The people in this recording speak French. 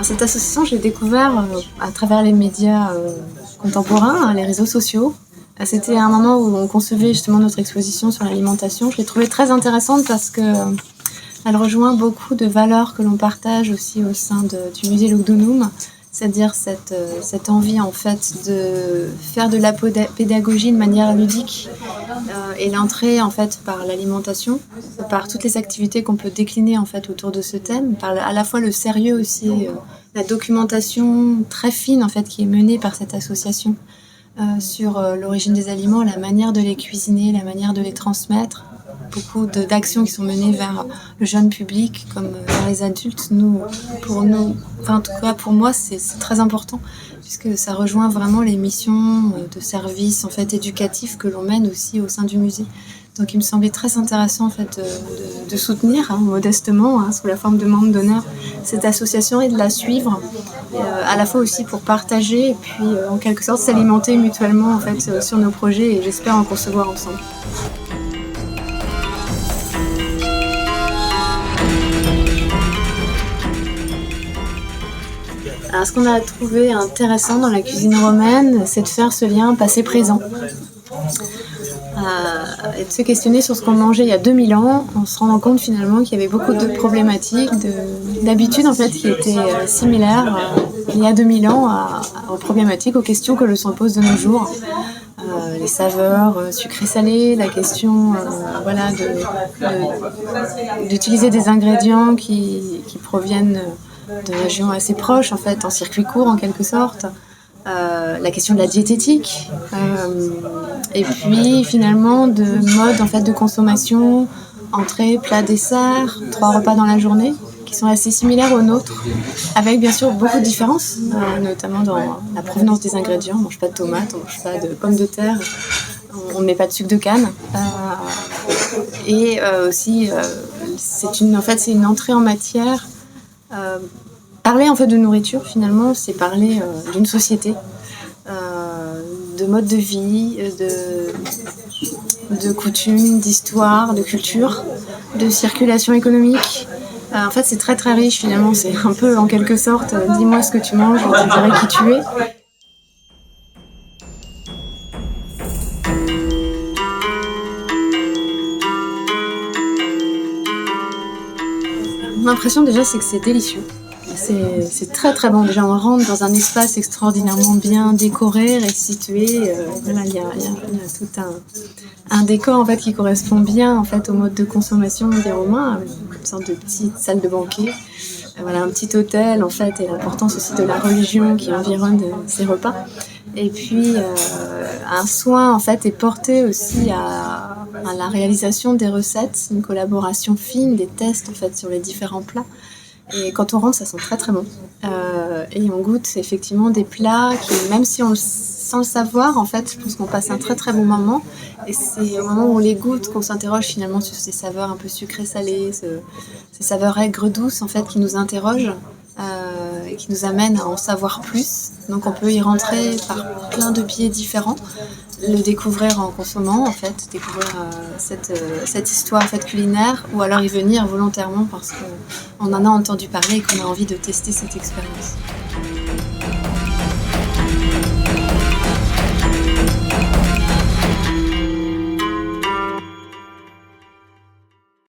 Cette association, je l'ai découvert à travers les médias contemporains, les réseaux sociaux. C'était un moment où on concevait justement notre exposition sur l'alimentation. Je l'ai trouvée très intéressante parce que elle rejoint beaucoup de valeurs que l'on partage aussi au sein du musée Lugdunum, c'est-à-dire cette envie en fait de faire de la pédagogie de manière ludique et l'entrée en fait par l'alimentation, par toutes les activités qu'on peut décliner en fait autour de ce thème, par à la fois le sérieux aussi, la documentation très fine en fait qui est menée par cette association sur l'origine des aliments, la manière de les cuisiner, la manière de les transmettre. Beaucoup d'actions qui sont menées vers le jeune public comme vers les adultes. En tout cas pour moi, c'est très important puisque ça rejoint vraiment les missions de service en fait éducatifs que l'on mène aussi au sein du musée. Donc il me semblait très intéressant en fait de soutenir modestement, sous la forme de membre d'honneur, cette association et de la suivre, à la fois aussi pour partager et puis en quelque sorte s'alimenter mutuellement en fait sur nos projets et j'espère en concevoir ensemble. Alors, ce qu'on a trouvé intéressant dans la cuisine romaine, c'est de faire ce lien passé-présent. Et de se questionner sur ce qu'on mangeait il y a 2000 ans, en se rendant compte finalement qu'il y avait beaucoup de problématiques, d'habitudes en fait qui étaient similaires il y a 2000 ans aux problématiques, aux questions que l'on se pose de nos jours. Les saveurs sucrées-salées, la question d'utiliser des ingrédients qui proviennent de régions assez proches en fait, en circuit court en quelque sorte. La question de la diététique et puis finalement de mode en fait de consommation, entrée, plat, dessert, 3 repas dans la journée qui sont assez similaires aux nôtres avec bien sûr beaucoup de différences notamment dans la provenance des ingrédients. On mange pas de tomates, on mange pas de pommes de terre, on ne met pas de sucre de canne et aussi c'est une entrée en matière. Parler en fait de nourriture finalement c'est parler d'une société, de mode de vie, de coutumes, d'histoire, de culture, de circulation économique. En fait c'est très très riche finalement, c'est un peu en quelque sorte dis-moi ce que tu manges, je te dirai qui tu es. Mon impression déjà c'est que c'est délicieux. C'est très très bon. Déjà on rentre dans un espace extraordinairement bien décoré, restitué. Il y a tout un décor en fait qui correspond bien en fait au mode de consommation des Romains, une sorte de petite salle de banquet. Un petit hôtel en fait et l'importance aussi de la religion qui environne ces repas. Et puis un soin en fait est porté aussi à la réalisation des recettes, une collaboration fine, des tests en fait sur les différents plats. Et quand on rentre, ça sent très très bon. Et on goûte effectivement des plats qui, même si sans le savoir, en fait, je pense qu'on passe un très très bon moment. Et c'est au moment où on les goûte qu'on s'interroge finalement sur ces saveurs un peu sucrées-salées, ces saveurs aigres-douces en fait qui nous interrogent et qui nous amènent à en savoir plus. Donc on peut y rentrer par plein de biais différents, le découvrir en consommant en fait, découvrir cette histoire en fait culinaire, ou alors y venir volontairement parce qu'on en a entendu parler et qu'on a envie de tester cette expérience.